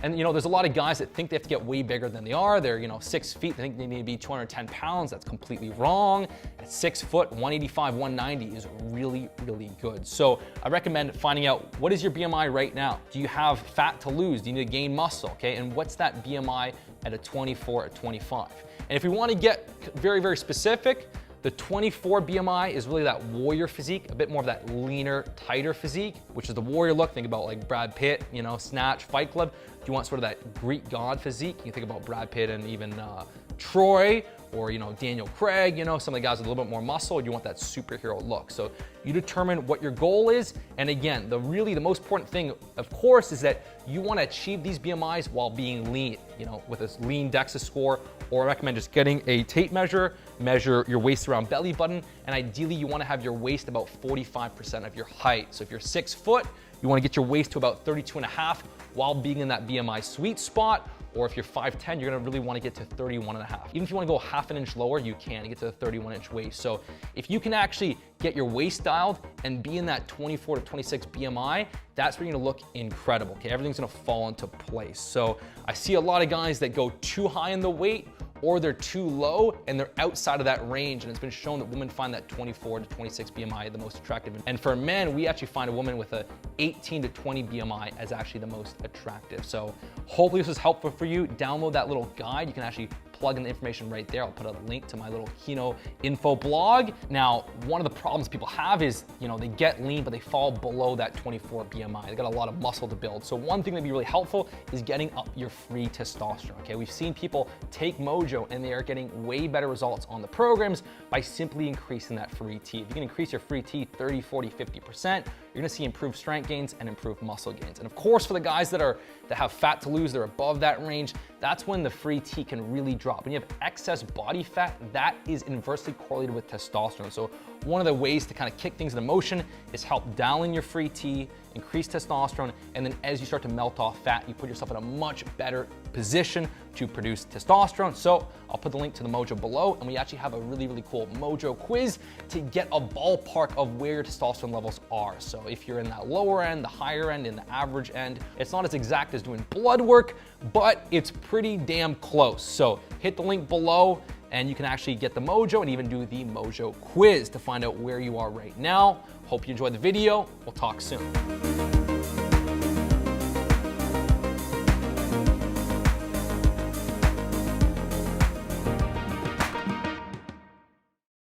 And there's a lot of guys that think they have to get way bigger than they are. They're 6 feet, they think they need to be 210 pounds. That's completely wrong. At 6 foot, 185, 190 is really, really good. So I recommend finding out, what is your BMI right now? Do you have fat to lose? Do you need to gain muscle, okay? And what's that BMI at a 24, at 25? And if we want to get very, very specific, the 24 BMI is really that warrior physique, a bit more of that leaner, tighter physique, which is the warrior look. Think about like Brad Pitt, Snatch, Fight Club. Do you want sort of that Greek god physique? You think about Brad Pitt and even Troy, or Daniel Craig, some of the guys with a little bit more muscle. You want that superhero look. So you determine what your goal is. And again, the most important thing, of course, is that you want to achieve these BMIs while being lean, with a lean DEXA score, or I recommend just getting a tape measure your waist around belly button, and ideally you want to have your waist about 45% of your height. So if you're 6 foot, you want to get your waist to about 32.5 while being in that BMI sweet spot. Or if you're 5'10", you're gonna really wanna get to 31.5. Even if you wanna go half an inch lower, you can get to the 31-inch waist. So if you can actually get your waist dialed and be in that 24 to 26 BMI, that's where you're gonna look incredible, okay? Everything's gonna fall into place. So I see a lot of guys that go too high in the weight, or they're too low and they're outside of that range. And it's been shown that women find that 24 to 26 BMI the most attractive. And for men, we actually find a woman with a 18 to 20 BMI as actually the most attractive. So hopefully this was helpful for you. Download that little guide. You can actually plug in the information right there. I'll put a link to my little Kino info blog. Now, one of the problems people have is, they get lean, but they fall below that 24 BMI. They got a lot of muscle to build. So one thing that'd be really helpful is getting up your free testosterone, okay? We've seen people take Mojo and they are getting way better results on the programs by simply increasing that free T. If you can increase your free T 30, 40, 50%, you're gonna see improved strength gains and improved muscle gains. And of course, for the guys that have fat to lose, they're above that range, that's when the free T can really drop. When you have excess body fat, that is inversely correlated with testosterone. So one of the ways to kind of kick things into motion is help dial in your free T, increase testosterone, and then as you start to melt off fat, you put yourself in a much better position to produce testosterone. So I'll put the link to the Mojo below, and we actually have a really, really cool Mojo quiz to get a ballpark of where your testosterone levels are. So if you're in that lower end, the higher end, and the average end, it's not as exact as doing blood work, but it's pretty damn close. So hit the link below and you can actually get the Mojo and even do the Mojo quiz to find out where you are right now. Hope you enjoyed the video. We'll talk soon.